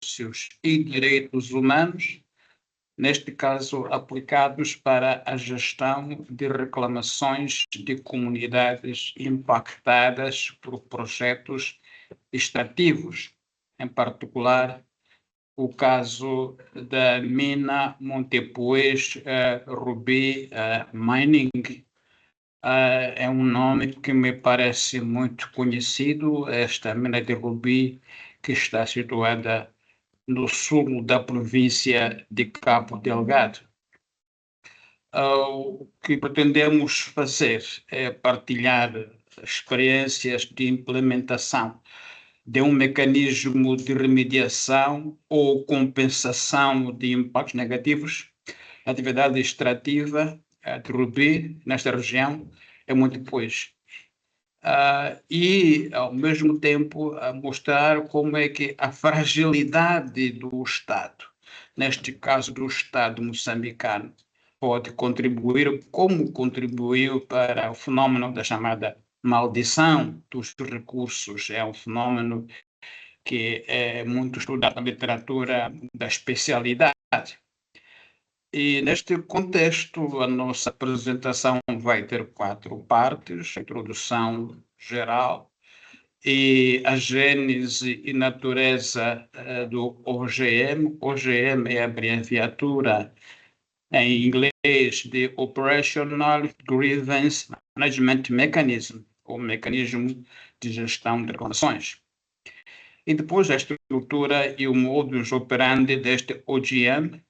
negócios e direitos humanos, neste caso aplicados para a gestão de reclamações de comunidades impactadas por projetos extrativos, em particular o caso da mina Montepuez Ruby Mining. É um nome que me parece muito conhecido, esta mina de Rubi, que está situada no sul da província de Cabo Delgado. O que pretendemos fazer é partilhar experiências de implementação de um mecanismo de remediação ou compensação de impactos negativos. A atividade extrativa de Rubi, nesta região, é muito depois. E, ao mesmo tempo, mostrar como é que a fragilidade do Estado, neste caso do Estado moçambicano, pode contribuir, como contribuiu para o fenômeno da chamada maldição dos recursos. É um fenômeno que é muito estudado na literatura da especialidade. E, neste contexto, a nossa apresentação vai ter 4 partes: a introdução geral e a gênese e natureza do OGM. OGM é a abreviatura em inglês de Operational Grievance Management Mechanism, ou mecanismo de gestão de reclamações. E depois a estrutura e o modus operandi deste OGM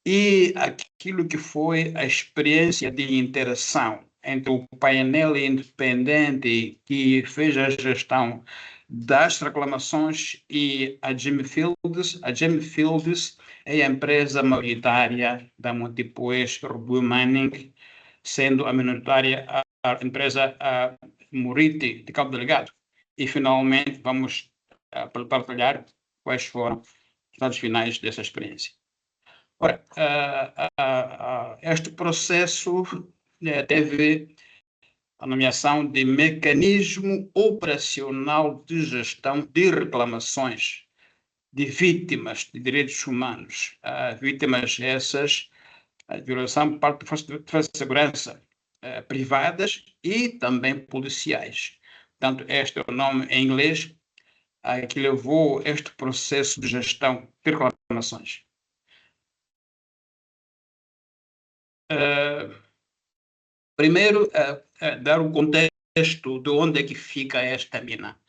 e aquilo que foi a experiência de interação entre o painel independente que fez a gestão das reclamações e a Gemfields. A Gemfields é a empresa maioritária da Montepuez Ruby Mining, sendo a minoritária a empresa Moriti, de Cabo Delgado. E, finalmente, vamos partilhar quais foram os resultados finais dessa experiência. Ora, este processo teve a nomeação de Mecanismo Operacional de Gestão de Reclamações de Vítimas de Direitos Humanos. Vítimas essas, a violação por parte de forças de segurança privadas e também policiais. Portanto, este é o nome em inglês que levou este processo de gestão de reclamações. Primeiro, dar o contexto de onde é que fica esta mina,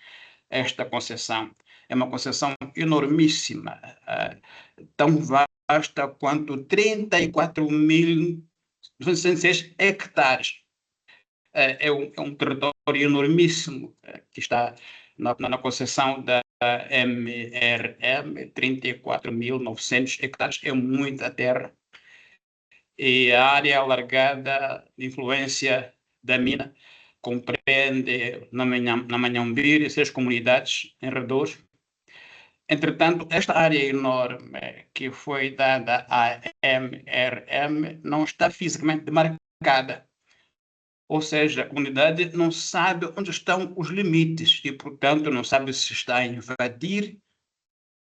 esta concessão. É uma concessão enormíssima, tão vasta quanto 34.906 hectares. É um território enormíssimo que está na concessão da MRM, 34.900 hectares, é muita terra. E a área alargada de influência da mina compreende na Manhãombir 6 comunidades em redor. Entretanto, esta área enorme que foi dada à MRM não está fisicamente demarcada. Ou seja, a comunidade não sabe onde estão os limites e, portanto, não sabe se está a invadir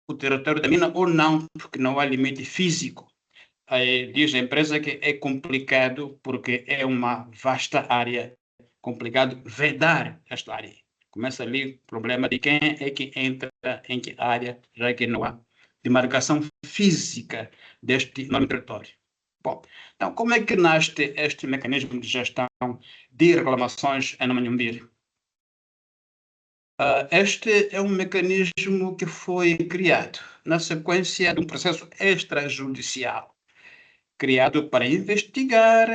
o território da mina ou não, porque não há limite físico. Diz a empresa que é complicado porque é uma vasta área, complicado vedar esta área. Começa ali o problema de quem é que entra em que área, já que não há demarcação física deste enorme território. Bom, então como é que nasce este mecanismo de gestão de reclamações em Manhãombir? Este é um mecanismo que foi criado na sequência de um processo extrajudicial, criado para investigar,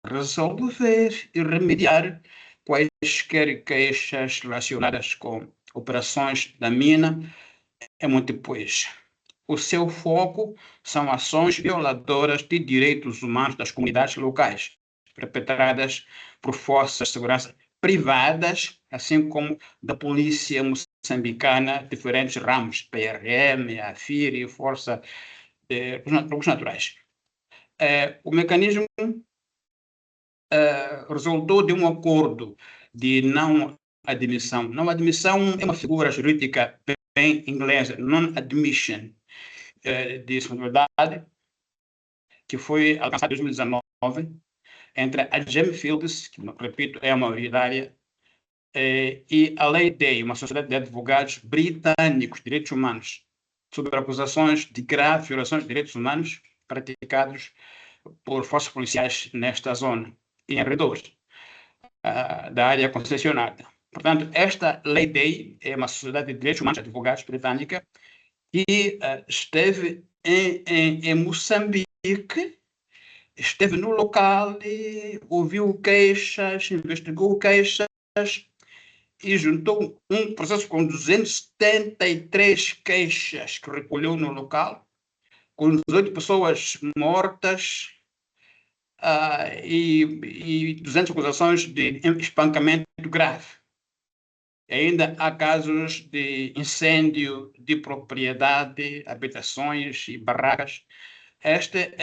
resolver e remediar quaisquer queixas relacionadas com operações da mina em Montepuez. O seu foco são ações violadoras de direitos humanos das comunidades locais, perpetradas por forças de segurança privadas, assim como da polícia moçambicana, diferentes ramos, PRM, AFIR e Força de Recursos Naturais. O mecanismo resultou de um acordo de não admissão. Não admissão é uma figura jurídica em inglês, non-admission de disponibilidade, que foi alcançado em 2019 entre a Gemfields, que, repito, é uma majoritária, e a Lei Day, uma sociedade de advogados britânicos de direitos humanos, sobre acusações de graves violações de direitos humanos praticados por forças policiais nesta zona e em arredores da área concessionada. Portanto, esta Lei Day é uma sociedade de direitos humanos de advogados britânica que esteve em Moçambique, esteve no local, ouviu queixas, investigou queixas e juntou um processo com 273 queixas que recolheu no local, com 18 pessoas mortas e 200 acusações de espancamento grave. Ainda há casos de incêndio de propriedade, habitações e barracas. Este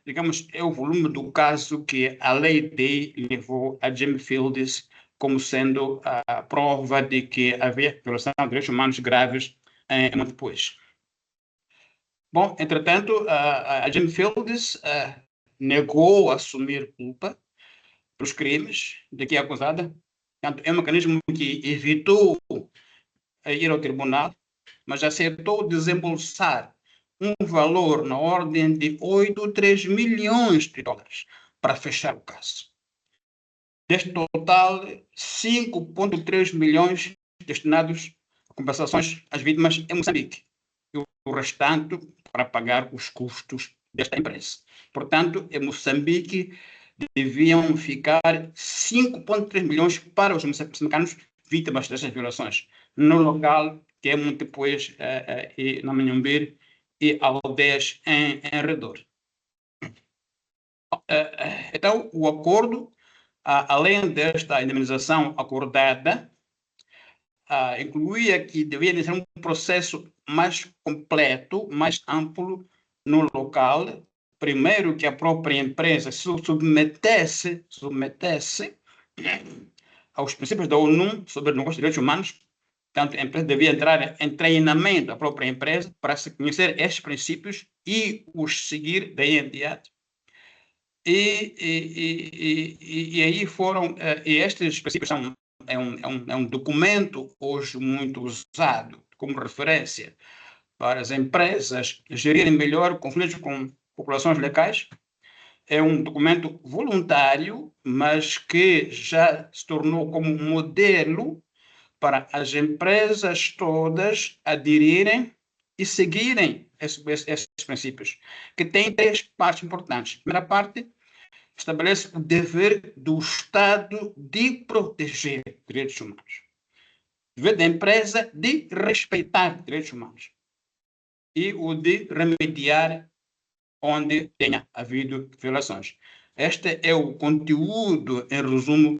digamos, é o volume do caso que a Lei Day levou a Gemfields como sendo a prova de que havia violação de direitos humanos graves em Montepuez. Bom, entretanto, a Gemfields negou assumir culpa pelos crimes de que é acusada. Portanto, é um mecanismo que evitou ir ao tribunal, mas aceitou desembolsar um valor na ordem de 8,3 milhões de dólares para fechar o caso. Deste total, 5,3 milhões destinados a compensações às vítimas em Moçambique e o restante para pagar os custos desta empresa. Portanto, em Moçambique deviam ficar 5,3 milhões para os moçambicanos vítimas destas violações, no local que é Montepuez e Namanhumbir e aldeias em redor. Então, o acordo, além desta indemnização acordada, incluía que devia ser um processo mais completo, mais amplo no local. Primeiro, que a própria empresa se submetesse aos princípios da ONU sobre o negócio de direitos humanos. Portanto, a empresa devia entrar em treinamento da própria empresa para se conhecer estes princípios e os seguir daí em diante. E aí foram, e estes princípios são, é um documento hoje muito usado como referência para as empresas gerirem melhor conflitos com populações locais. É um documento voluntário, mas que já se tornou como um modelo para as empresas todas aderirem e seguirem esses princípios, que tem 3 partes importantes. A primeira parte estabelece o dever do Estado de proteger direitos humanos. O dever da empresa de respeitar direitos humanos. E o de remediar onde tenha havido violações. Este é o conteúdo, em resumo,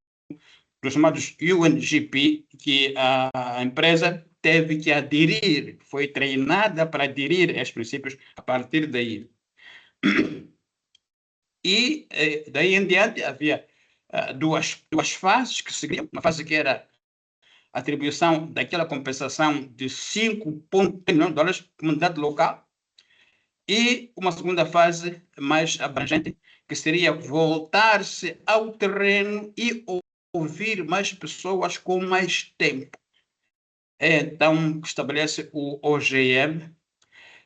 dos chamados UNGP, que a empresa teve que aderir, foi treinada para aderir a estes princípios a partir daí. E daí em diante havia duas fases que seguiam. Uma fase que era a atribuição daquela compensação de 5,3 milhões de dólares para a comunidade local, e uma segunda fase mais abrangente, que seria voltar-se ao terreno e ouvir mais pessoas com mais tempo. Então, estabelece o OGM,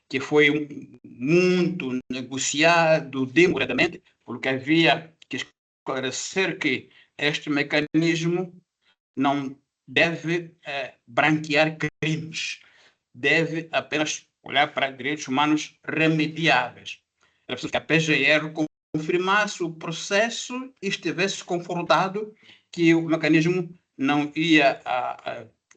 que foi muito negociado demoradamente, porque havia que esclarecer que este mecanismo não deve branquear crimes, deve apenas olhar para direitos humanos remediáveis. É preciso que a PGR confirmasse o processo e estivesse confortado que o mecanismo não ia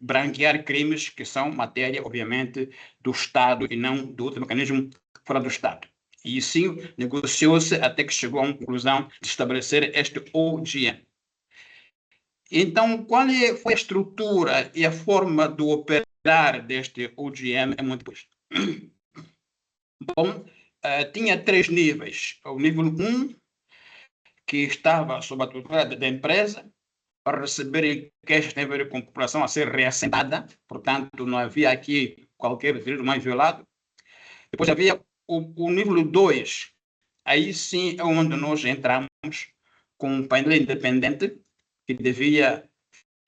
branquear crimes que são matéria, obviamente, do Estado e não do outro mecanismo fora do Estado. E sim, negociou-se até que chegou a uma conclusão de estabelecer este OGM. Então, qual foi a estrutura e a forma de operar deste OGM em Montepuez? Bom, tinha 3 níveis. O nível 1, que estava sob a tutela da empresa, para receber queixas tem a ver com a população a ser reassentada, portanto, não havia aqui qualquer direito mais violado. Depois havia o nível 2, aí sim é onde nós entramos com um painel independente que devia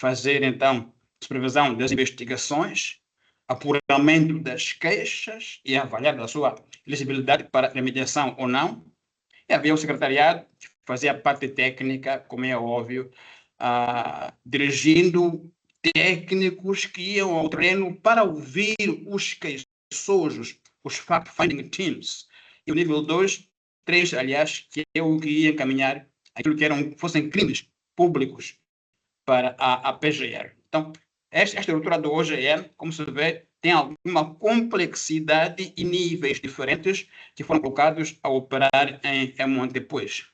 fazer, então, supervisão das investigações, apuramento das queixas e avaliar a sua elegibilidade para remediação ou não. E havia o secretariado que fazia a parte técnica, como é óbvio, dirigindo técnicos que iam ao terreno para ouvir os queixosos, os fact-finding teams. E o nível 2, 3, aliás, que é o que ia encaminhar aquilo que fossem crimes públicos para a PGR. Então, esta estrutura do OGM, como se vê, tem alguma complexidade e níveis diferentes que foram colocados a operar em Montepuez.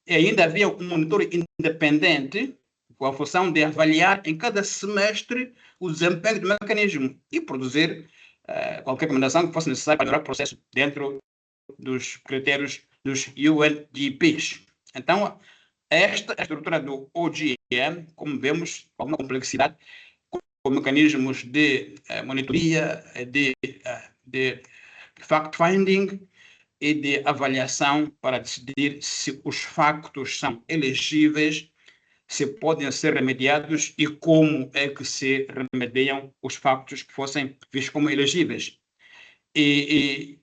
E ainda havia um monitor independente com a função de avaliar em cada semestre o desempenho do mecanismo e produzir qualquer recomendação que fosse necessária para melhorar o processo dentro dos critérios dos UNDPs. Então, esta estrutura do OGM, como vemos, com alguma complexidade, com mecanismos de monitoria, de fact-finding e de avaliação para decidir se os factos são elegíveis, se podem ser remediados e como é que se remediam os factos que fossem vistos como elegíveis. E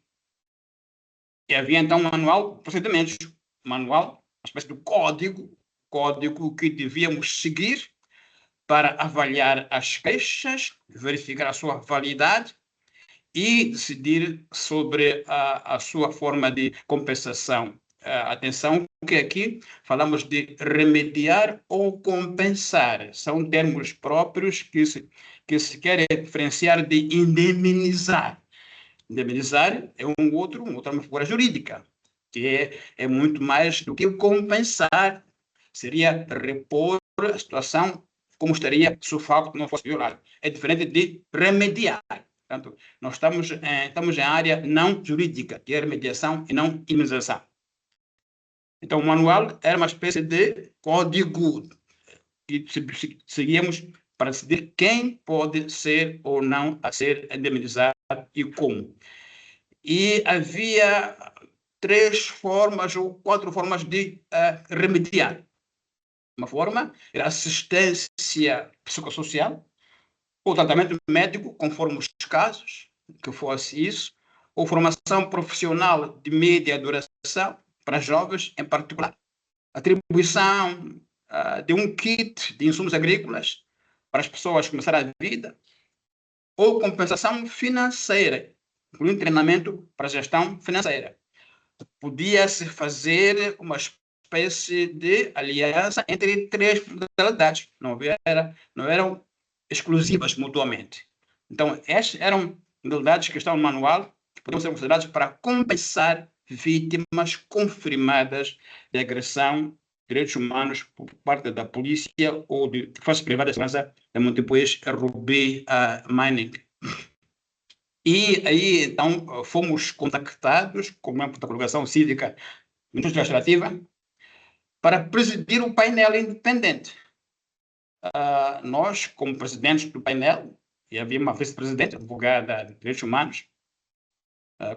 havia então um manual de procedimentos, manual, uma espécie de código que devíamos seguir para avaliar as queixas, verificar a sua validade e decidir sobre a sua forma de compensação. Atenção que aqui falamos de remediar ou compensar. São termos próprios que se querem diferenciar de indemnizar. Indemnizar é outra figura jurídica, que é muito mais do que compensar. Seria repor a situação como estaria se o facto não fosse violado. É diferente de remediar. Portanto, nós estamos em área não jurídica, que é remediação e não indemnização. Então, o manual era uma espécie de código que seguíamos para decidir quem pode ser ou não a ser indemnizado e como. E havia 3 formas ou 4 formas de remediar. Uma forma era assistência psicossocial, ou tratamento médico, conforme os casos, que fosse isso, ou formação profissional de média duração para jovens em particular. Atribuição de um kit de insumos agrícolas para as pessoas começarem a vida, ou compensação financeira, incluindo treinamento para gestão financeira. Podia-se fazer uma espécie de aliança entre 3 modalidades, não eram exclusivas mutuamente. Então, estas eram modalidades que estão no manual, que podiam ser consideradas para compensar vítimas confirmadas de agressão de direitos humanos por parte da polícia ou de forças privadas de segurança da Montepuez Ruby Mining. E aí, então, fomos contactados com uma protocolização cívica administrativa para presidir o painel independente. Nós, como presidentes do painel, e havia uma vice-presidente, advogada de direitos humanos,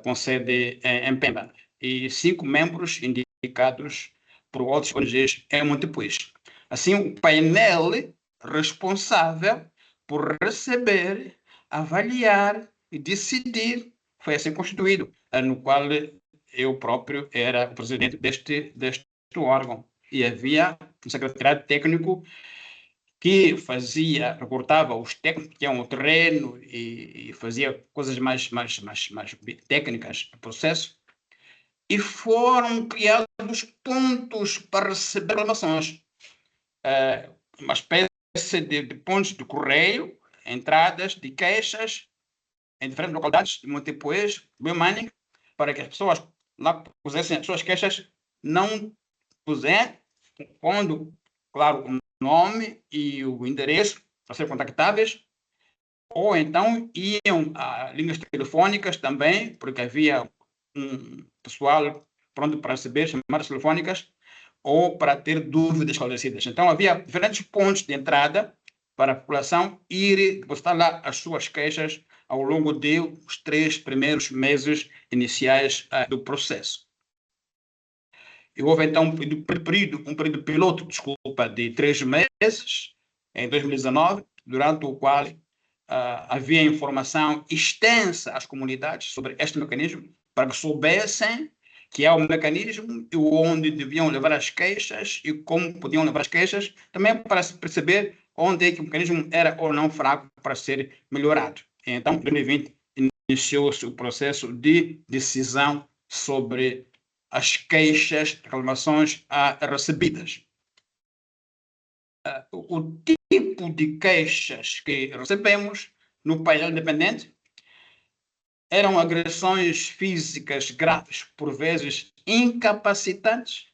com sede em Pemba, e 5 membros indicados por outros ONGs em Montepuez. Assim, o painel responsável por receber, avaliar e decidir foi assim constituído, no qual eu próprio era o presidente deste órgão. E havia um secretariado técnico que reportava os técnicos que iam ao terreno e fazia coisas mais técnicas do processo. E foram criados pontos para receber reclamações. Uma espécie de pontos de correio, entradas de queixas em diferentes localidades de Montepuez, Biomining, para que as pessoas lá pusessem as suas queixas, não pusessem, pondo, claro, o nome e o endereço para ser contactáveis, ou então iam a linhas telefônicas também, porque havia um pessoal pronto para receber chamadas telefônicas, ou para ter dúvidas esclarecidas. Então, havia diferentes pontos de entrada para a população ir depositar lá as suas queixas ao longo dos 3 primeiros meses iniciais do processo. E houve, então, um período piloto, desculpa, de 3 meses, em 2019, durante o qual havia informação extensa às comunidades sobre este mecanismo, para que soubessem que é um mecanismo onde deviam levar as queixas e como podiam levar as queixas, também para perceber onde é que o mecanismo era ou não fraco para ser melhorado. Então, em 2020, iniciou-se o processo de decisão sobre as queixas, reclamações recebidas. O tipo de queixas que recebemos no painel independente eram agressões físicas graves, por vezes incapacitantes,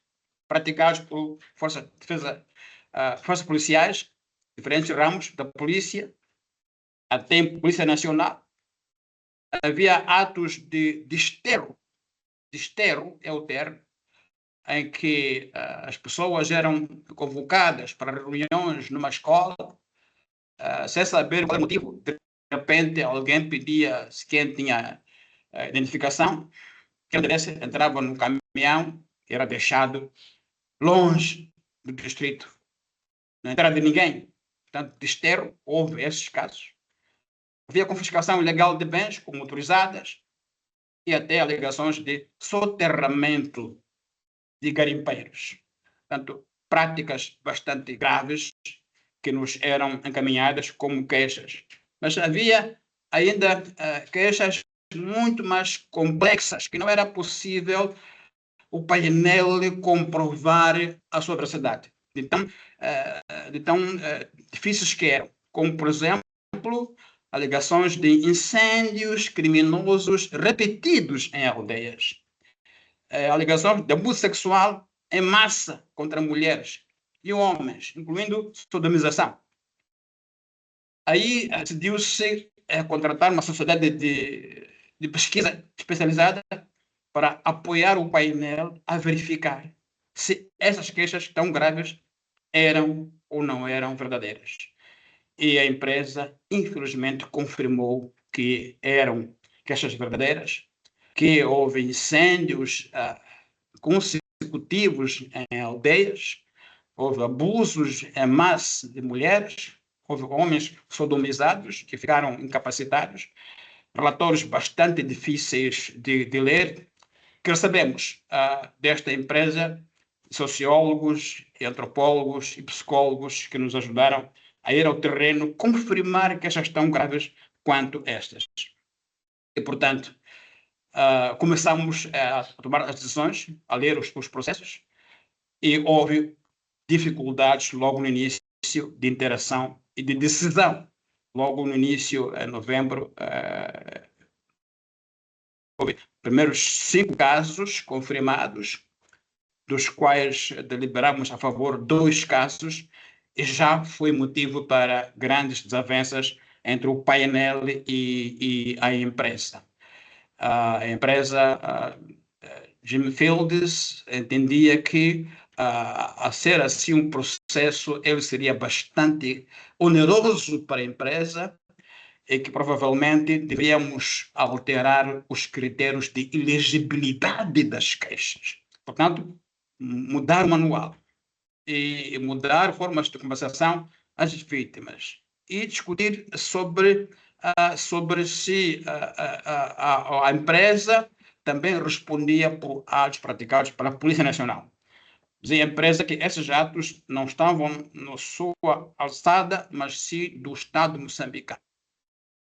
praticadas por forças de defesa, forças policiais, diferentes ramos da polícia, até a Polícia Nacional. Havia atos de desterro é o termo, em que as pessoas eram convocadas para reuniões numa escola, sem saber qual é o motivo. De repente, alguém pedia se quem tinha identificação, que entrava no caminhão, que era deixado longe do distrito, não entrava ninguém. Portanto, desterro, houve esses casos. Havia confiscação ilegal de bens como motorizadas e até alegações de soterramento de garimpeiros. Portanto, práticas bastante graves que nos eram encaminhadas como queixas. Mas havia ainda queixas muito mais complexas, que não era possível o painel comprovar a sua veracidade. De tão difíceis que eram. Como, por exemplo, alegações de incêndios criminosos repetidos em aldeias. Alegações de abuso sexual em massa contra mulheres e homens, incluindo sodomização. Aí decidiu-se contratar uma sociedade de pesquisa especializada para apoiar o painel a verificar se essas queixas tão graves eram ou não eram verdadeiras. E a empresa, infelizmente, confirmou que eram queixas verdadeiras, que houve incêndios consecutivos em aldeias, houve abusos em massa de mulheres, houve homens sodomizados que ficaram incapacitados, relatórios bastante difíceis de ler, que recebemos desta empresa, sociólogos, antropólogos e psicólogos que nos ajudaram a ir ao terreno, confirmar que estas tão graves quanto estas. E, portanto, começamos a tomar as decisões, a ler os processos, e houve dificuldades logo no início de interação e de decisão. Logo no início, em novembro, houve primeiros 5 casos confirmados, dos quais deliberamos a favor 2 casos, e já foi motivo para grandes desavenças entre o painel e a empresa. A empresa Jim Fields entendia que, a ser assim um processo, ele seria bastante oneroso para a empresa e que provavelmente deveríamos alterar os critérios de elegibilidade das queixas. Portanto, mudar o manual e mudar formas de compensação às vítimas e discutir sobre se a empresa também respondia por atos praticados pela Polícia Nacional. Dizia a empresa que esses atos não estavam na sua alçada, mas sim do Estado moçambicano.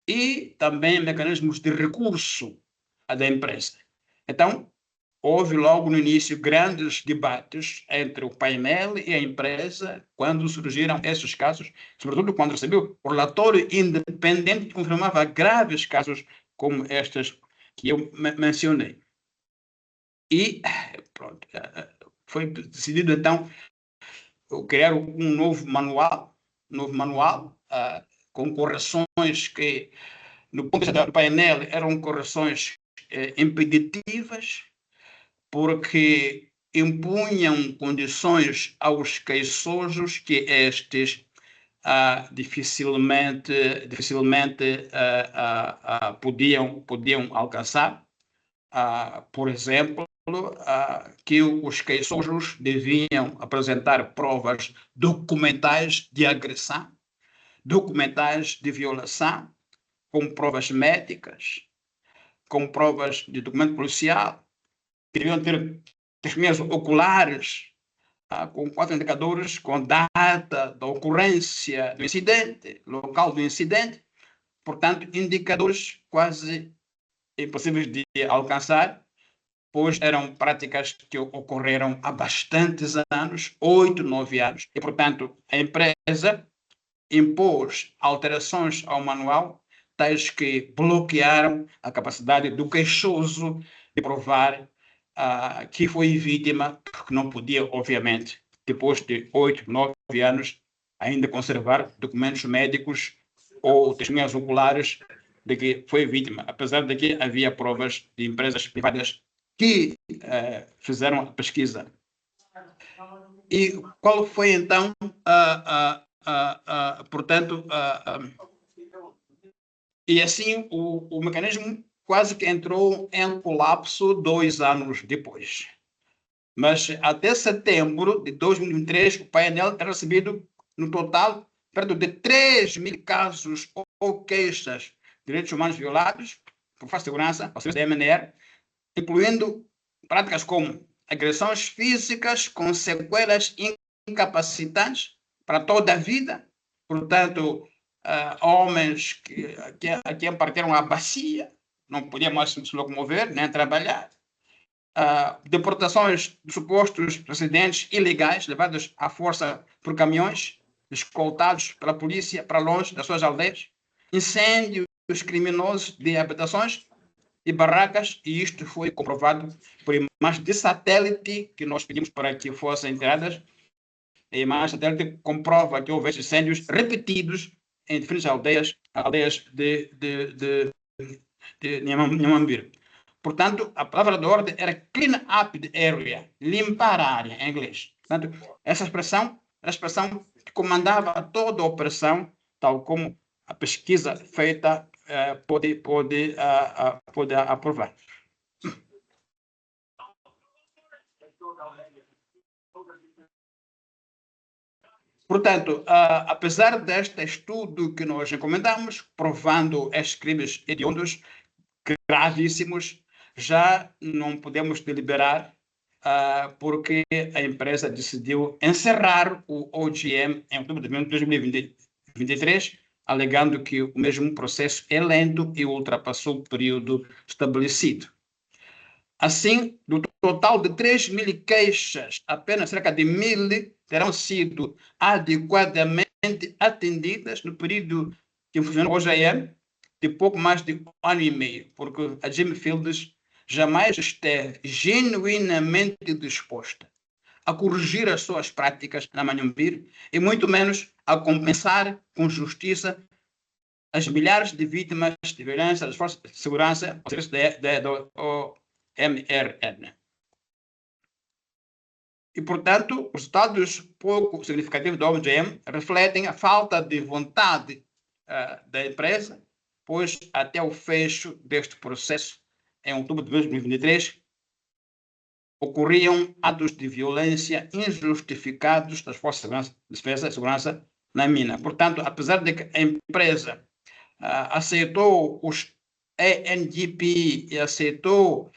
E também mecanismos de recurso da empresa. Então, houve logo no início grandes debates entre o painel e a empresa quando surgiram esses casos, sobretudo quando recebeu o relatório independente que confirmava graves casos como estes que eu mencionei. E pronto, foi decidido então criar um novo manual com correções que, no ponto de vista do painel, eram correções impeditivas, porque impunham condições aos queixosos que estes dificilmente podiam alcançar. Por exemplo, que os queixosos deviam apresentar provas documentais de agressão, documentais de violação, como provas médicas, como provas de documento policial, que deviam ter testemunhas oculares, com 4 indicadores, com data da ocorrência do incidente, local do incidente, portanto, indicadores quase impossíveis de alcançar, pois eram práticas que ocorreram há bastantes anos, 8, 9 anos, e, portanto, a empresa impôs alterações ao manual, tais que bloquearam a capacidade do queixoso de provar que foi vítima, porque não podia, obviamente, depois de 8, 9 anos, ainda conservar documentos médicos ou testemunhas oculares de que foi vítima, apesar de que havia provas de empresas privadas que fizeram a pesquisa. E qual foi, então, portanto, e assim o mecanismo quase que entrou em colapso 2 anos depois. Mas até setembro de 2023, o painel tem recebido, no total, perto de 3.000 casos ou queixas de direitos humanos violados por falta de segurança ao serviço da MNR, incluindo práticas como agressões físicas com sequelas incapacitantes para toda a vida, portanto, homens que partiram à bacia, não podiam mais se locomover, nem trabalhar, deportações de supostos residentes ilegais levados à força por caminhões, escoltados pela polícia para longe das suas aldeias, incêndios criminosos de habitações e barracas, e isto foi comprovado por imagens de satélite que nós pedimos para que fossem tiradas. A imagem de satélite comprova que houve incêndios repetidos em diferentes aldeias de Nhambir. Portanto, a palavra de ordem era clean up the area, limpar a área, em inglês. Portanto, essa expressão era a expressão que comandava toda a operação, tal como a pesquisa feita pode aprovar. Portanto, apesar deste estudo que nós encomendamos, provando estes crimes hediondos, gravíssimos, já não podemos deliberar, porque a empresa decidiu encerrar o OGM em outubro de 2023, alegando que o mesmo processo é lento e ultrapassou o período estabelecido. Assim, do total de 3.000 queixas, apenas cerca de 1.000 terão sido adequadamente atendidas no período que funcionou o OGM, de pouco mais de 1 ano e meio, porque a Jim Fields jamais esteve genuinamente disposta a corrigir as suas práticas na Manhumbir e muito menos a compensar com justiça as milhares de vítimas de violência das forças de segurança ao serviço do MRN. E, portanto, os resultados pouco significativos do OGM refletem a falta de vontade da empresa, pois até o fecho deste processo, em outubro de 2023, ocorriam atos de violência injustificados das forças de defesa e segurança na mina. Portanto, apesar de que a empresa aceitou os ANGP e aceitou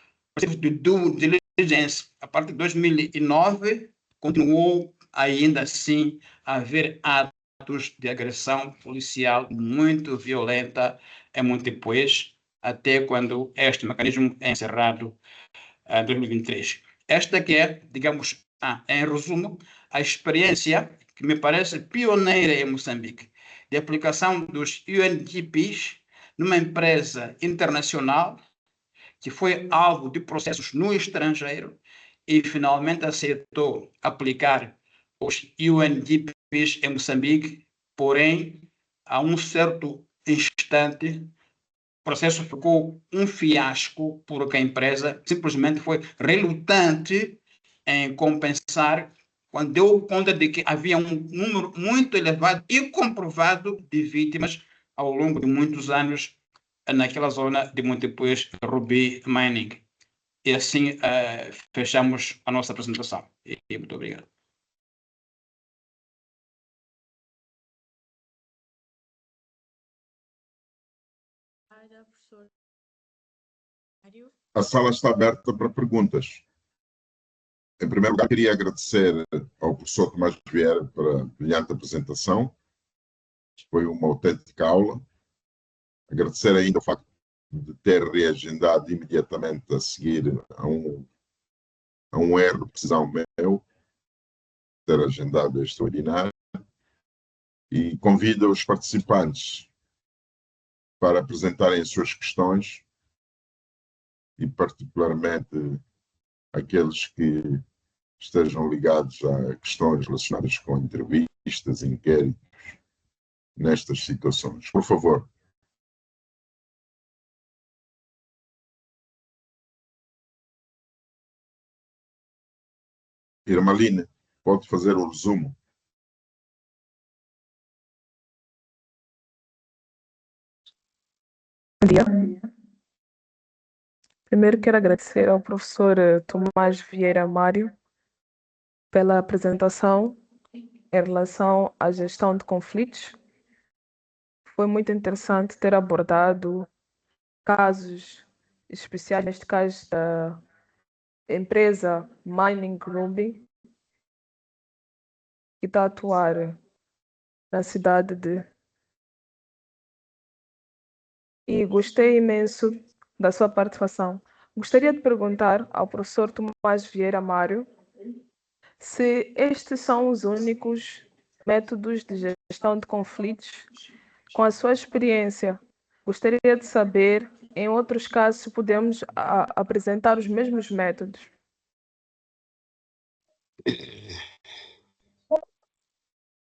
de due diligence a partir de 2009, continuou ainda assim a haver atos de agressão policial muito violenta em Montepuez, até quando este mecanismo é encerrado em 2023. Esta que é, digamos, em resumo, a experiência que me parece pioneira em Moçambique, de aplicação dos UNGPs numa empresa internacional que foi alvo de processos no estrangeiro e finalmente aceitou aplicar os UNGPs em Moçambique, porém, a um certo instante, o processo ficou um fiasco porque a empresa simplesmente foi relutante em compensar quando deu conta de que havia um número muito elevado e comprovado de vítimas ao longo de muitos anos naquela zona de Montepuez Ruby Mining. E assim fechamos a nossa apresentação. E muito obrigado. A sala está aberta para perguntas. Em primeiro lugar, queria agradecer ao professor Tomás Vieira pela brilhante apresentação. Foi uma autêntica aula. Agradecer ainda o facto de ter reagendado imediatamente a seguir a um erro de precisão meu, ter agendado este webinar. E convido os participantes para apresentarem as suas questões e particularmente aqueles que estejam ligados a questões relacionadas com entrevistas, inquéritos, nestas situações. Por favor. Irmaline, pode fazer o resumo. Bom dia. Primeiro quero agradecer ao professor Tomás Vieira Mário pela apresentação em relação à gestão de conflitos. Foi muito interessante ter abordado casos especiais, neste caso da empresa Mining Ruby, que está a atuar na cidade de... E gostei imenso da sua participação. Gostaria de perguntar ao professor Tomás Vieira Mário se estes são os únicos métodos de gestão de conflitos. Com a sua experiência, gostaria de saber, em outros casos, se podemos apresentar os mesmos métodos.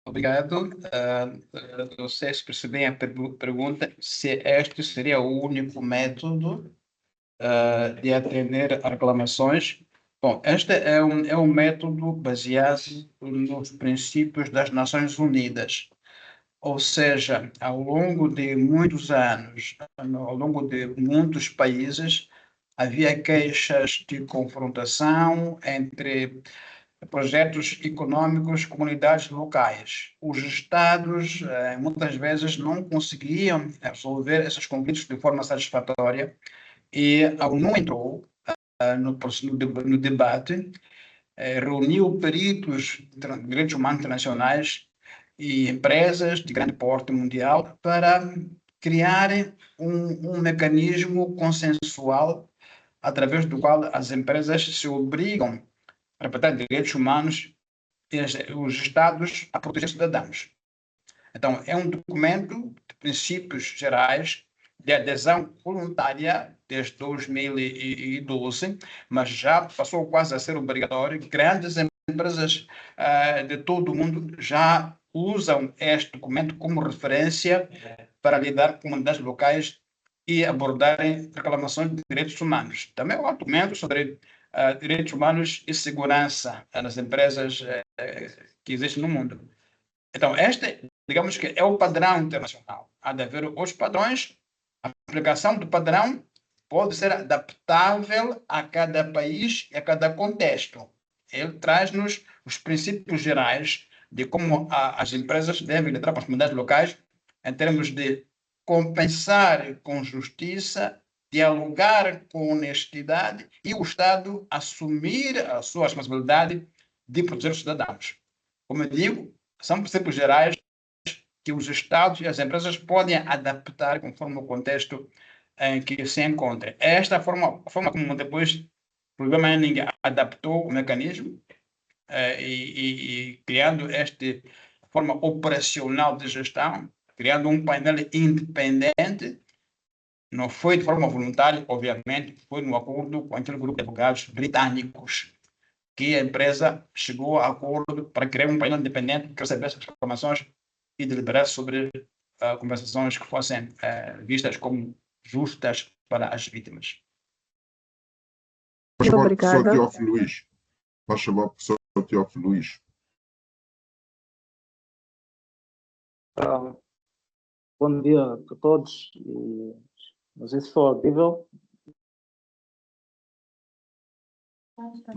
Obrigado. Não sei se percebi a pergunta, se este seria o único método de atender a reclamações. Bom, este é um método baseado nos princípios das Nações Unidas, ou seja, ao longo de muitos anos, ao longo de muitos países, havia queixas de confrontação entre projetos econômicos, comunidades locais. Os Estados, muitas vezes, não conseguiam resolver esses conflitos de forma satisfatória e a ONU entrou no debate, reuniu peritos de direitos humanos internacionais e empresas de grande porte mundial para criar um mecanismo consensual através do qual as empresas se obrigam a respeitar direitos humanos e os Estados a proteger cidadãos. Então, é um documento de princípios gerais de adesão voluntária desde 2012, mas já passou quase a ser obrigatório. Grandes empresas de todo o mundo já usam este documento como referência para lidar com comunidades locais e abordarem reclamações de direitos humanos. Também é um documento sobre direitos humanos e segurança nas empresas que existem no mundo. Então, este, digamos que é o padrão internacional. Há de haver os padrões, a aplicação do padrão pode ser adaptável a cada país e a cada contexto. Ele traz-nos os princípios gerais de como as empresas devem lidar com as comunidades locais em termos de compensar com justiça, dialogar com honestidade e o Estado assumir a sua responsabilidade de proteger os cidadãos. Como eu digo, são princípios gerais que os Estados e as empresas podem adaptar conforme o contexto em que se encontrem. Esta a forma como depois o Programa Mining adaptou o mecanismo e criando esta forma operacional de gestão, criando um painel independente. Não foi de forma voluntária, obviamente, foi no acordo com aquele grupo de advogados britânicos que a empresa chegou a acordo para criar um painel independente que recebesse as reclamações e deliberasse sobre compensações que fossem vistas como justas para as vítimas. Por favor, Obrigada. professor Teófilo Luís. Faz favor, professor Teófilo Luís. Bom dia a todos. Não sei se estou audível.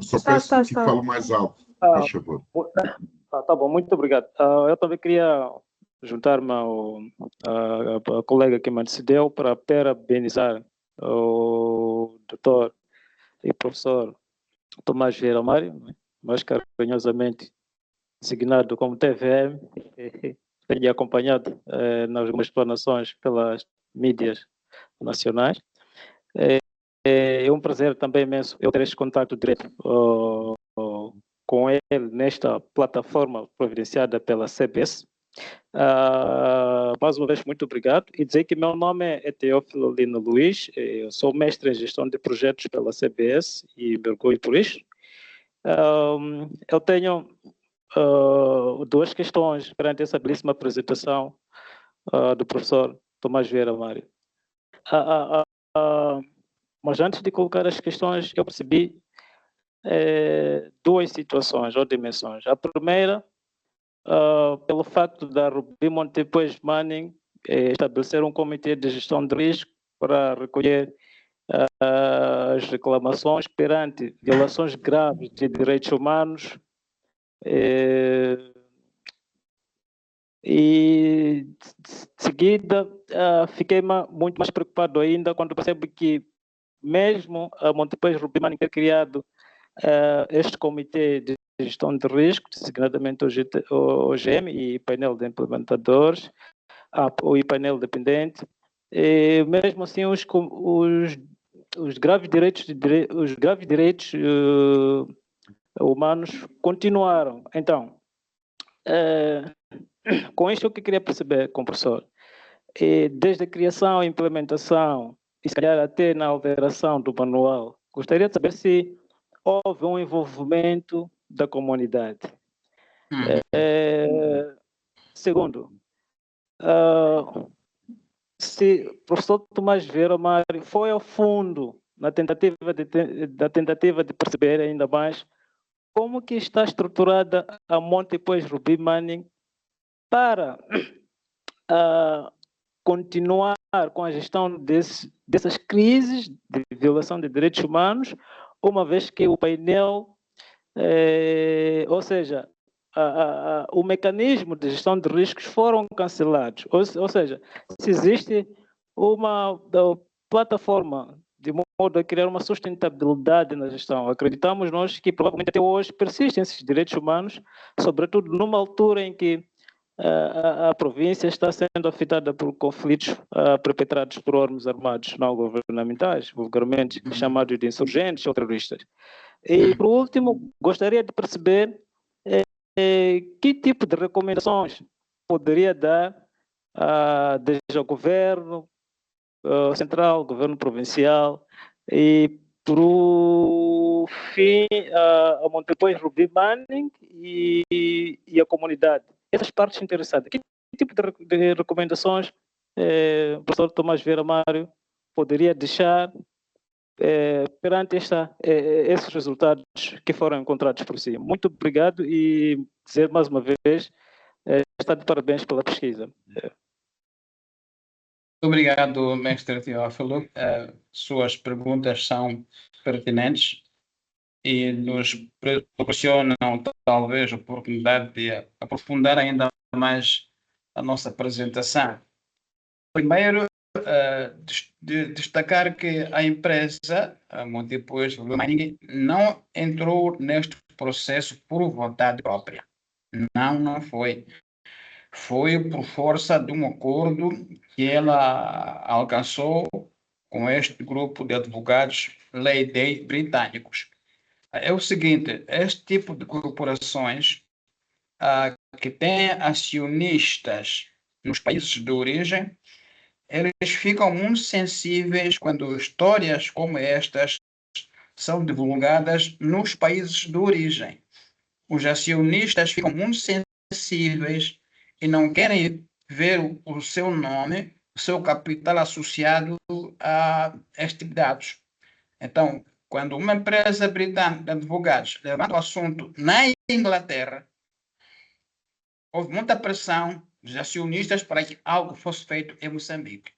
Só peço que fale mais alto, faz favor. Tá bom, muito obrigado. Eu também queria juntar-me à colega que me antecedeu para parabenizar o doutor e professor Tomás Vieira Mário, mais carinhosamente designado como TVM, tenho acompanhado nas algumas explanações pelas mídias nacionais. É um prazer também imenso eu ter este contato direto com ele nesta plataforma providenciada pela CBS. Mais uma vez, muito obrigado. E dizer que meu nome é Teófilo Lino Luís, eu sou mestre em gestão de projetos pela CBS e me orgulho por isso. Eu tenho duas questões perante essa belíssima apresentação do professor Tomás Vieira Mário. Mas antes de colocar as questões, eu percebi duas situações ou dimensões. A primeira, pelo facto da Ruby Montepuez Manning estabelecer um comitê de gestão de risco para recolher as reclamações perante violações graves de direitos humanos e de seguida fiquei muito mais preocupado ainda quando percebo que mesmo a Montepuez Ruby Manning ter criado este comitê de gestão de risco, designadamente o OGM e painel de implementadores, o painel dependente, e mesmo assim os graves direitos humanos continuaram. Então, com isto o que eu queria perceber com o professor, desde a criação e implementação, e se calhar até na alteração do manual, gostaria de saber se houve um envolvimento da comunidade. Segundo, se o professor Tomás Vieira Mário foi ao fundo na tentativa de perceber ainda mais como que está estruturada a Montepuez Ruby Manning para continuar com a gestão dessas crises de violação de direitos humanos, uma vez que o painel, ou seja, o mecanismo de gestão de riscos foram cancelados. Ou seja, se existe uma plataforma de modo a criar uma sustentabilidade na gestão, acreditamos nós que provavelmente até hoje persistem esses direitos humanos, sobretudo numa altura em que a província está sendo afetada por conflitos perpetrados por órgãos armados não governamentais, vulgarmente chamados de insurgentes ou terroristas. E, por último, gostaria de perceber que tipo de recomendações poderia dar desde o governo central, governo provincial e, por fim, a Montepuez Ruby Manning e a comunidade. Essas partes interessadas. Que tipo de recomendações o professor Tomás Vieira Mário poderia deixar perante esses resultados que foram encontrados por si? Muito obrigado e dizer mais uma vez, está de parabéns pela pesquisa. Obrigado, mestre Teófilo. Suas perguntas são pertinentes e nos proporcionam, talvez, a oportunidade de aprofundar ainda mais a nossa apresentação. Primeiro, destacar que a empresa, a Montepuez Ruby Manning, não entrou neste processo por vontade própria. Não foi. Foi por força de um acordo que ela alcançou com este grupo de advogados Lay Day britânicos. É o seguinte, este tipo de corporações que têm acionistas nos países de origem, eles ficam muito sensíveis quando histórias como estas são divulgadas nos países de origem. Os acionistas ficam muito sensíveis e não querem ver o seu nome, o seu capital associado a este tipo de dados. Então, quando uma empresa britânica de advogados levanta o assunto na Inglaterra, houve muita pressão dos acionistas para que algo fosse feito em Moçambique.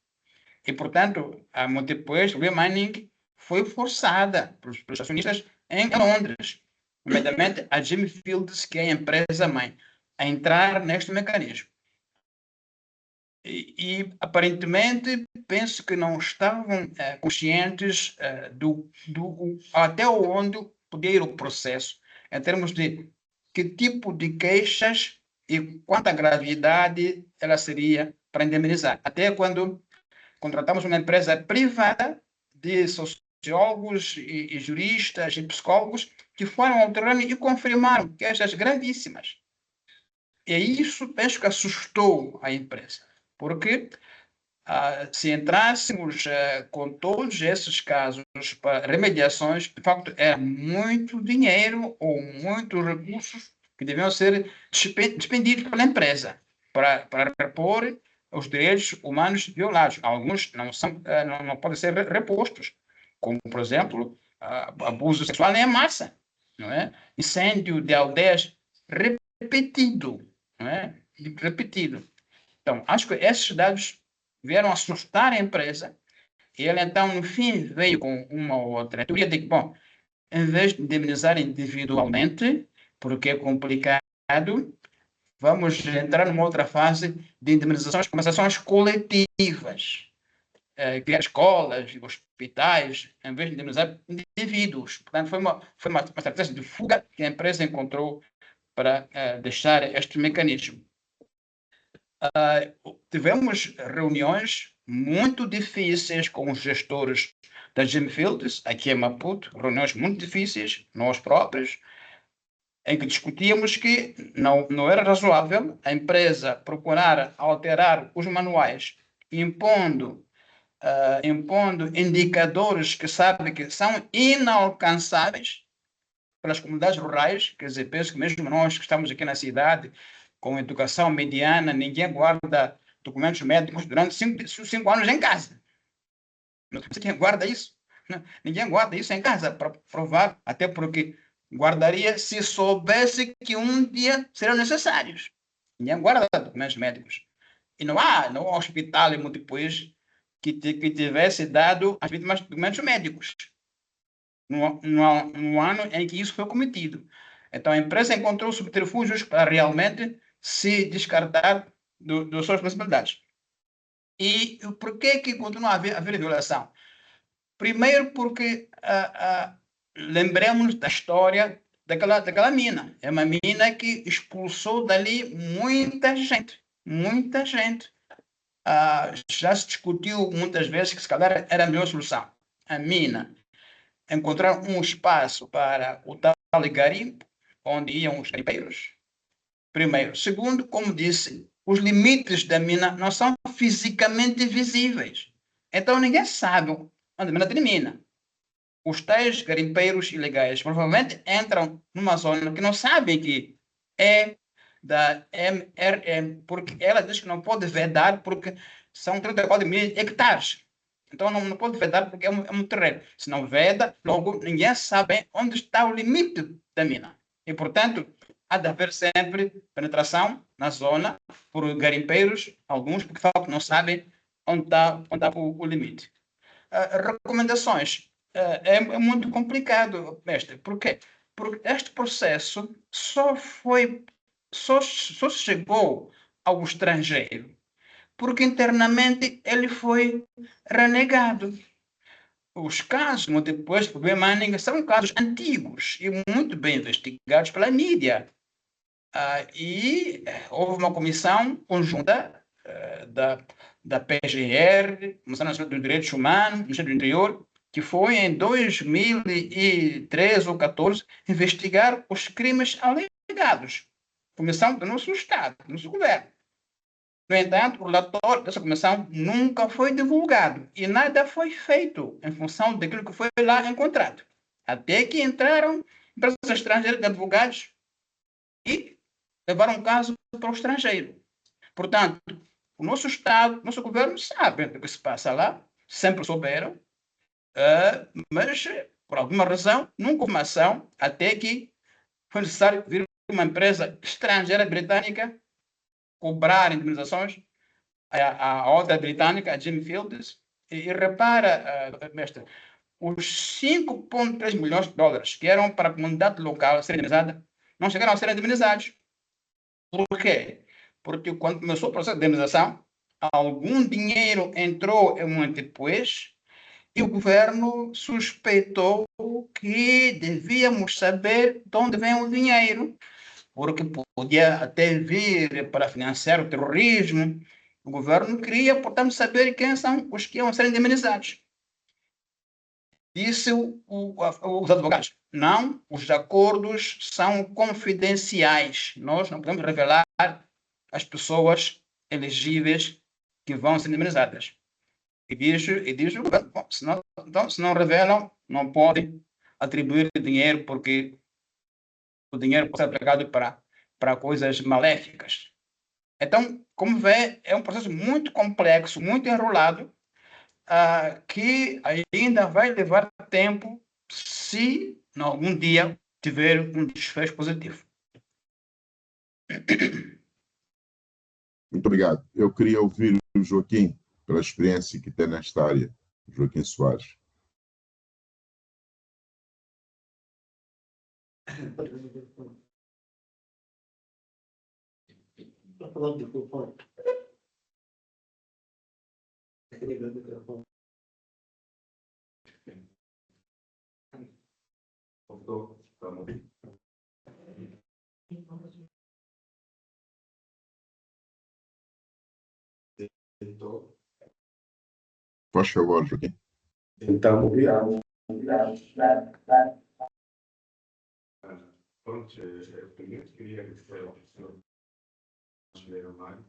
E, portanto, a depois, o Manning foi forçada pelos acionistas em Londres, nomeadamente a Jimmy Fields, que é a empresa-mãe, a entrar neste mecanismo. E aparentemente, penso que não estavam conscientes até onde podia ir o processo, em termos de que tipo de queixas e quanta gravidade ela seria para indemnizar. Até quando contratamos uma empresa privada de sociólogos e juristas e psicólogos que foram ao terreno e confirmaram queixas gravíssimas. E isso, penso que assustou a empresa, porque se entrássemos com todos esses casos para remediações, de facto, é muito dinheiro ou muitos recursos que deviam ser despendidos pela empresa para repor os direitos humanos violados. Alguns não podem ser repostos, como, por exemplo, abuso sexual em massa, não é? Incêndio de aldeias repetido, não é? Repetido. Então, acho que esses dados vieram assustar a empresa e ele, então, no fim, veio com uma outra teoria de que, bom, em vez de indemnizar individualmente, porque é complicado, vamos entrar numa outra fase de indemnizações, compensações coletivas, criar escolas, hospitais, em vez de indemnizar indivíduos. Portanto, foi uma estratégia de fuga que a empresa encontrou para deixar este mecanismo. Tivemos reuniões muito difíceis com os gestores da Jimmy Fields, aqui em Maputo, reuniões muito difíceis, nós próprios, em que discutíamos que não era razoável a empresa procurar alterar os manuais, impondo indicadores que sabe que são inalcançáveis pelas comunidades rurais. Quer dizer, penso que mesmo nós que estamos aqui na cidade, com educação mediana, ninguém guarda documentos médicos durante 5 anos em casa. Não sei quem guarda isso. Ninguém guarda isso em casa para provar, até porque guardaria se soubesse que um dia serão necessários. Ninguém guarda documentos médicos. E não há hospital depois que tivesse dado às vítimas documentos médicos no ano em que isso foi cometido. Então, a empresa encontrou subterfúgios para realmente se descartar das suas responsabilidades. E por que continua a haver violação? Primeiro porque lembremos da história daquela mina. É uma mina que expulsou dali muita gente. Muita gente. Já se discutiu muitas vezes que se calhar era a melhor solução. A mina encontrar um espaço para o tal garimpo, onde iam os garimpeiros. Primeiro. Segundo, como disse, os limites da mina não são fisicamente visíveis. Então ninguém sabe onde a mina termina. Os tais garimpeiros ilegais provavelmente entram numa zona que não sabem que é da MRM, porque ela diz que não pode vedar porque são 34 mil hectares. Então não pode vedar porque é um terreno. Se não veda, logo ninguém sabe onde está o limite da mina. E, portanto, há de haver sempre penetração na zona por garimpeiros, alguns porque não sabem onde está o limite. Recomendações. É muito complicado, mestre. Por quê? Porque este processo só chegou ao estrangeiro porque internamente ele foi renegado. Os casos, depois do Manning, são casos antigos e muito bem investigados pela mídia. E houve uma comissão conjunta da PGR, Comissão Nacional dos Direitos Humanos, do Ministério do Interior, que foi em 2013 ou 2014 investigar os crimes alegados. Comissão do nosso Estado, do nosso governo. No entanto, o relatório dessa comissão nunca foi divulgado e nada foi feito em função daquilo que foi lá encontrado. Até que entraram empresas estrangeiras de advogados e levaram o caso para o estrangeiro. Portanto, o nosso Estado, nosso governo sabe o que se passa lá, sempre souberam, mas Por alguma razão, nunca houve uma ação, até que foi necessário vir uma empresa estrangeira britânica cobrar indemnizações à outra britânica, a Jim Fields, e repara, mestre, os 5,3 milhões de dólares que eram para a comunidade local ser indemnizada, não chegaram a ser indemnizados. Por quê? Porque quando começou o processo de indemnização, algum dinheiro entrou muito depois e o governo suspeitou que devíamos saber de onde vem o dinheiro, porque podia até vir para financiar o terrorismo. O governo queria, portanto, saber quem são os que iam ser indemnizados. Disse os advogados, não, os acordos são confidenciais. Nós não podemos revelar as pessoas elegíveis que vão ser indemnizadas. E diz o governo, bom, se não revelam, não podem atribuir dinheiro, porque o dinheiro pode ser aplicado para coisas maléficas. Então, como vê, é um processo muito complexo, muito enrolado, que ainda vai levar tempo se algum dia tiver um desfecho positivo. Muito obrigado. Eu queria ouvir o Joaquim, pela experiência que tem nesta área. Joaquim Soares. Faz favor, Joaquim. Então, pronto, eu primeiro queria agradecer ao professor Mário.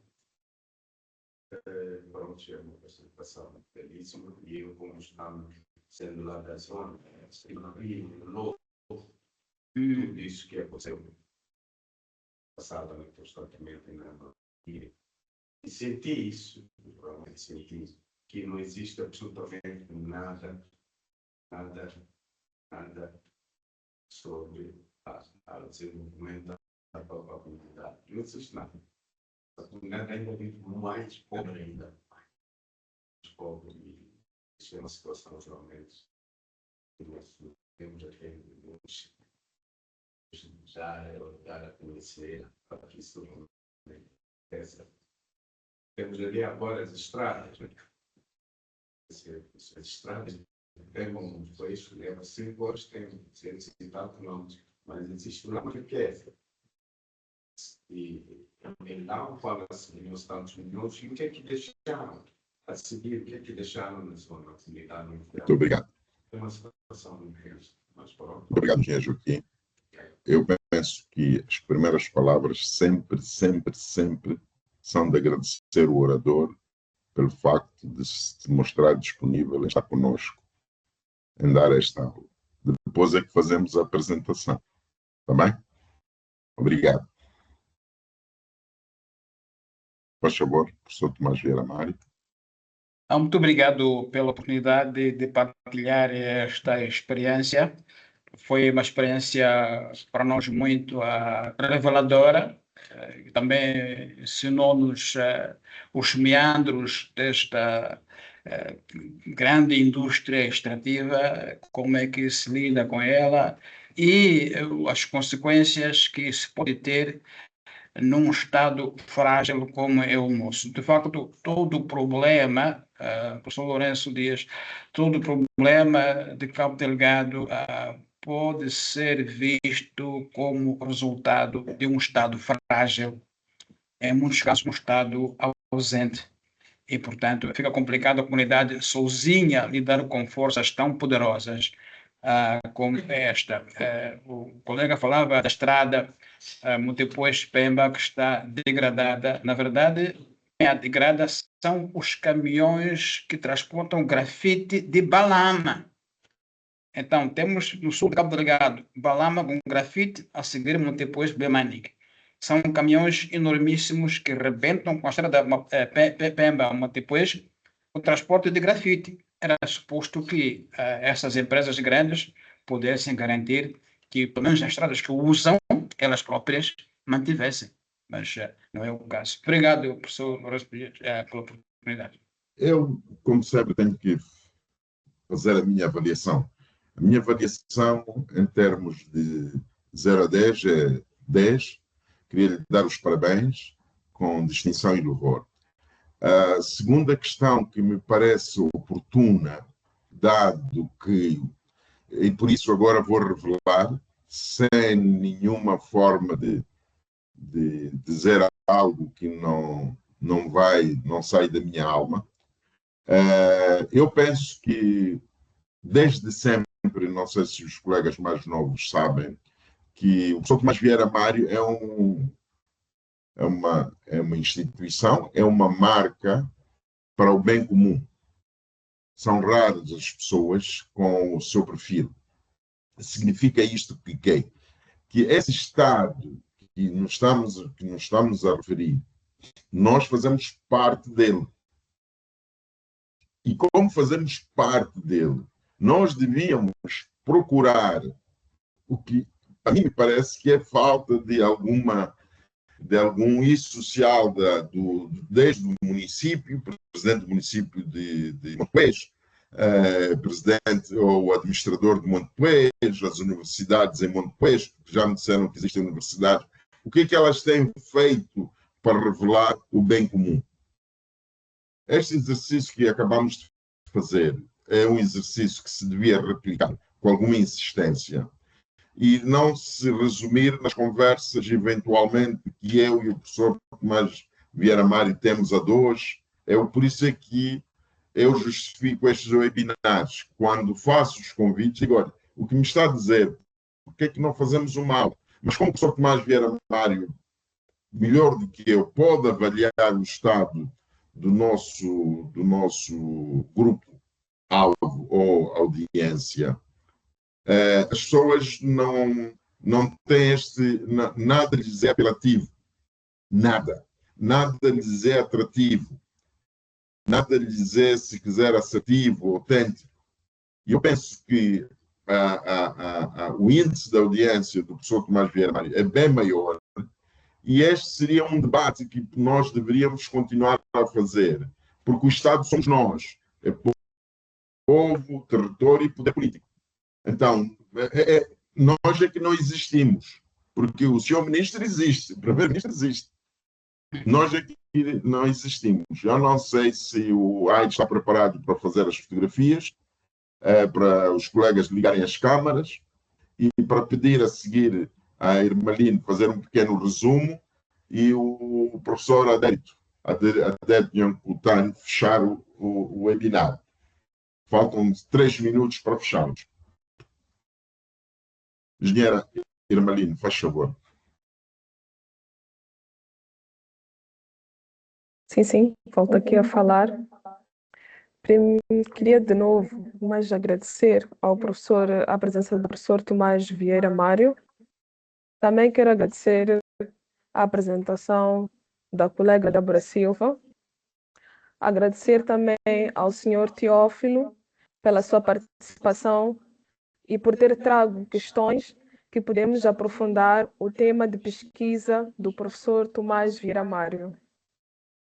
Pronto, é uma apresentação belíssima e eu, como estamos sendo lá da zona, novo, tudo isso que aconteceu passado constantemente e senti isso, realmente senti que não existe absolutamente nada sobre o desenvolvimento da própria comunidade. Não existe nada. A comunidade ainda vive mais pobre ainda. Mais pobre, e isso é uma situação realmente que nós temos aqui já a conhecer, para que isso não aconteça. Temos ali agora as estradas, né? As estradas pegam um país que leva 5 horas, tem 130 quilômetros, mas existe uma riqueza. E não fala-se em Estados Unidos, e o que é que deixaram a seguir, o que é que deixaram na sua atividade? Muito obrigado. É uma situação muito grande, mas pronto. Muito obrigado, engenheiro Joaquim. Eu penso que as primeiras palavras sempre são de agradecer o orador pelo facto de se mostrar disponível em estar conosco, em dar esta aula. Depois é que fazemos a apresentação. Está bem? Obrigado. Por favor, professor Tomás Vieira Mário. Muito obrigado pela oportunidade de partilhar esta experiência. Foi uma experiência para nós muito reveladora. Também ensinou-nos os meandros desta grande indústria extrativa, como é que se lida com ela e as consequências que se pode ter num estado frágil como é o nosso. De facto, todo o problema, professor Lourenço Dias, todo o problema de Cabo Delgado pode ser visto como resultado de um estado frágil, em muitos casos um estado ausente. E, portanto, fica complicado a comunidade sozinha lidar com forças tão poderosas como esta. O colega falava da estrada depois Pemba, que está degradada. Na verdade, a degradação são os caminhões que transportam grafite de Balama. Então, temos no sul de Cabo Delgado, Balama com grafite, a seguir depois Bemanig. São caminhões enormíssimos que rebentam com a estrada Pemba, depois o transporte de grafite. era suposto que essas empresas grandes pudessem garantir que, pelo menos as estradas que usam, elas próprias mantivessem. Mas não é o caso. Obrigado, professor, pela oportunidade. Eu, como sempre, tenho que fazer a minha avaliação. A minha avaliação, em termos de 0 a 10, é 10. Queria lhe dar os parabéns, com distinção e louvor. A segunda questão que me parece oportuna, dado que, e por isso agora vou revelar, sem nenhuma forma de dizer algo que não sai da minha alma, eu penso que desde sempre, não sei se os colegas mais novos sabem, que o professor Tomás Vieira Mário é uma instituição, é uma marca para o bem comum. São raras as pessoas com o seu perfil. Significa isto que esse Estado que nos estamos a referir, nós fazemos parte dele. E como fazemos parte dele, nós devíamos procurar o que a mim me parece que é falta de algum isso social desde o município, presidente do município de Montepuez, presidente ou administrador de Montepuez, as universidades em Montepuez, já me disseram que existem universidades. O que é que elas têm feito para revelar o bem comum? Este exercício que acabamos de fazer é um exercício que se devia replicar com alguma insistência e não se resumir nas conversas, eventualmente, que eu e o professor Tomás Vieira Mário temos a dois. Por isso é que eu justifico estes webinars. Quando faço os convites, digo, olha, o que me está a dizer, porque é que não fazemos uma aula? Mas como o professor Tomás Vieira Mário, melhor do que eu, pode avaliar o estado do nosso grupo-alvo ou audiência, as pessoas não têm nada lhes é apelativo, nada lhes é atrativo, nada lhes é, se quiser, assertivo, autêntico. E eu penso que o índice da audiência do professor Tomás Vieira Mário é bem maior, e este seria um debate que nós deveríamos continuar a fazer, porque o Estado somos nós, é povo, território e poder político. Então, nós é que não existimos, porque o senhor ministro existe, o primeiro-ministro existe. Nós é que não existimos. Eu não sei se o AID está preparado para fazer as fotografias, para os colegas ligarem as câmaras e para pedir a seguir a Irmalino fazer um pequeno resumo e o professor Adérito Nhankutani fechar o webinar. Faltam 3 minutos para fecharmos. Engenheira Irmalino, faz favor. Sim, volto aqui a falar. Queria de novo mais agradecer à presença do professor Tomás Vieira Mário. Também quero agradecer a apresentação da colega Débora Silva. Agradecer também ao senhor Teófilo pela sua participação e por ter trago questões que podemos aprofundar o tema de pesquisa do professor Tomás Vieira Mário.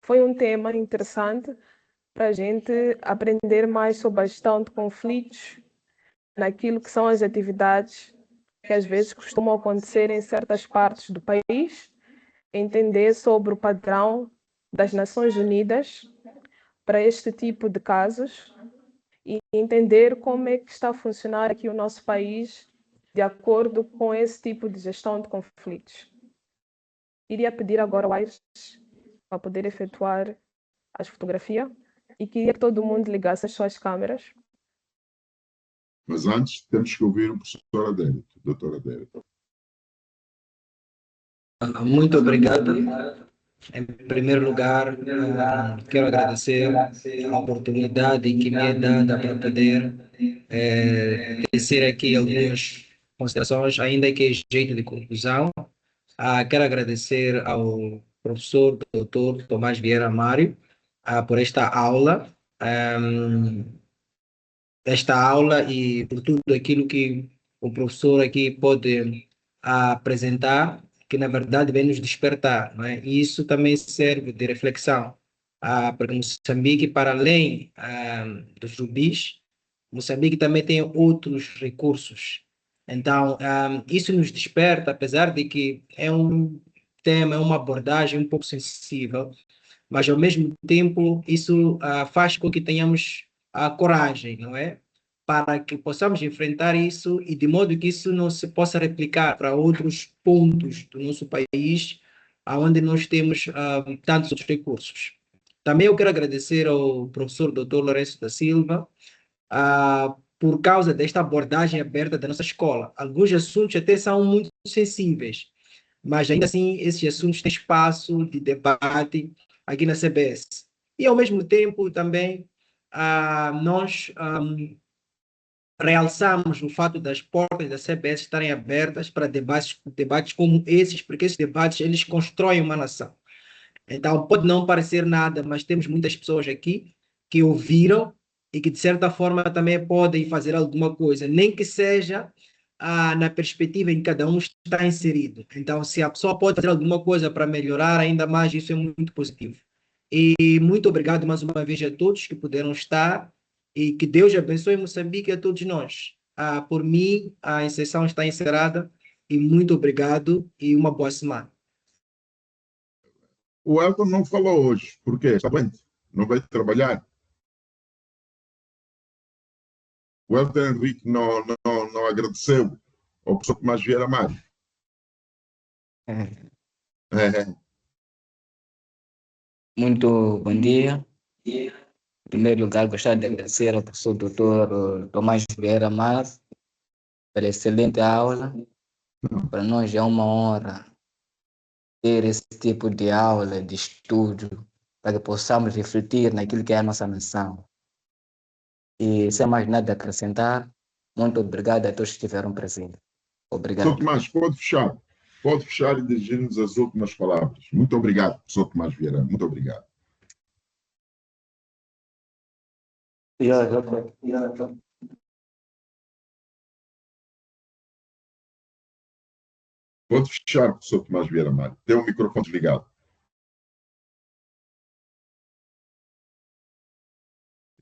Foi um tema interessante para a gente aprender mais sobre a gestão de conflitos naquilo que são as atividades que às vezes costumam acontecer em certas partes do país, entender sobre o padrão das Nações Unidas para este tipo de casos e entender como é que está a funcionar aqui o nosso país de acordo com esse tipo de gestão de conflitos. Iria pedir agora ao Aires para poder efetuar as fotografias e queria que todo mundo ligasse as suas câmeras. Mas antes temos que ouvir o professor Adérito, doutor Adérito. Muito obrigado. Em primeiro lugar, quero agradecer a oportunidade que me é dada para poder tecer aqui algumas considerações, ainda que em jeito de conclusão. Quero agradecer ao professor Dr. Tomás Vieira Mário por esta aula. esta aula e por tudo aquilo que o professor aqui pode apresentar, que na verdade vem nos despertar, não é? E isso também serve de reflexão para Moçambique, para além dos rubis, Moçambique também tem outros recursos. Então, isso nos desperta, apesar de que é um tema, é uma abordagem um pouco sensível, mas ao mesmo tempo isso faz com que tenhamos a coragem, não é? Para que possamos enfrentar isso e de modo que isso não se possa replicar para outros pontos do nosso país, onde nós temos tantos outros recursos. Também eu quero agradecer ao professor Dr. Lourenço da Silva, por causa desta abordagem aberta da nossa escola. Alguns assuntos até são muito sensíveis, mas ainda assim esses assuntos têm espaço de debate aqui na CBS. E ao mesmo tempo também nós realçamos o fato das portas da CBS estarem abertas para debates como esses, porque esses debates eles constroem uma nação. Então pode não parecer nada, mas temos muitas pessoas aqui que ouviram e que de certa forma também podem fazer alguma coisa, nem que seja na perspectiva em que cada um está inserido. Então, se a pessoa pode fazer alguma coisa para melhorar ainda mais, isso é muito positivo. E muito obrigado mais uma vez a todos que puderam estar e que Deus abençoe Moçambique e a todos nós. Por mim, a sessão está encerrada e muito obrigado e uma boa semana. O Elton não falou hoje. Por quê? Está doente. Não veio trabalhar. O Elton Henrique não agradeceu ao professor Tomás Vieira Mário. É. Muito bom dia. Em primeiro lugar, gostaria de agradecer ao professor Dr. Tomás Vieira Amaro pela excelente aula. Para nós é uma honra ter esse tipo de aula, de estudo, para que possamos refletir naquilo que é a nossa nação. E sem mais nada a acrescentar, muito obrigado a todos que estiveram presentes. Obrigado. Professor Tomás, pode fechar. Pode fechar e dirigir-nos as últimas palavras. Muito obrigado, professor Tomás Vieira. Muito obrigado. Pode fechar, professor Tomás Vieira Mário. Tem o microfone desligado.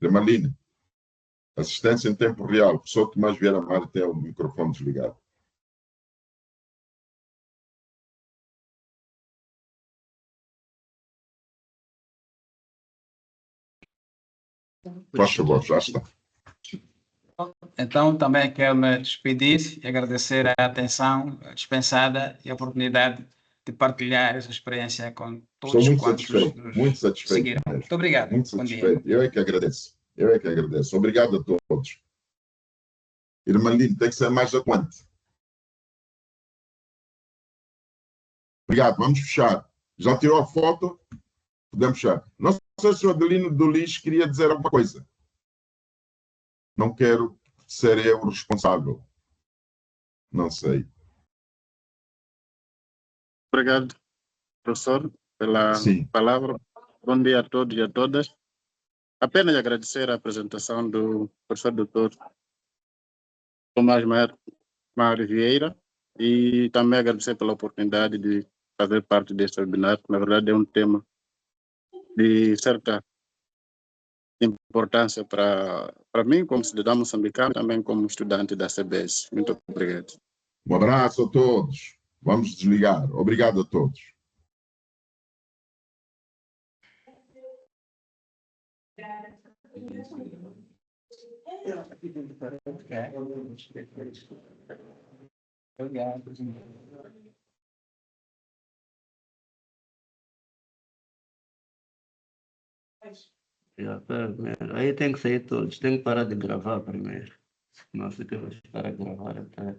Marlene, assistência em tempo real. O professor Tomás Vieira Mário tem o microfone desligado. Faz favor, já está. Então, também quero me despedir e agradecer a atenção dispensada e a oportunidade de partilhar essa experiência com todos Estou muito quantos satisfeito, nos muito satisfeito. seguiram. Mesmo. Muito obrigado. Muito Bom dia. satisfeito. Eu é que agradeço. Eu é que agradeço. Obrigado a todos. Irmandinho, tem que ser mais atuante. Obrigado. Vamos fechar. Já tirou a foto? Podemos fechar. Não sei se o Adelino do Lis queria dizer alguma coisa. Não quero ser eu o responsável. Não sei. Obrigado, professor, pela Sim. palavra. Bom dia a todos e a todas. Apenas agradecer a apresentação do professor Dr. Tomás Mário Vieira e também agradecer pela oportunidade de fazer parte deste webinar. Na verdade, é um tema de certa importância para mim, como cidadão moçambicano, também como estudante da CBS. Muito obrigado. Um abraço a todos. Vamos desligar. Obrigado a todos. Aí tem que sair todos, tem que parar de gravar primeiro. Senão fica para gravar até.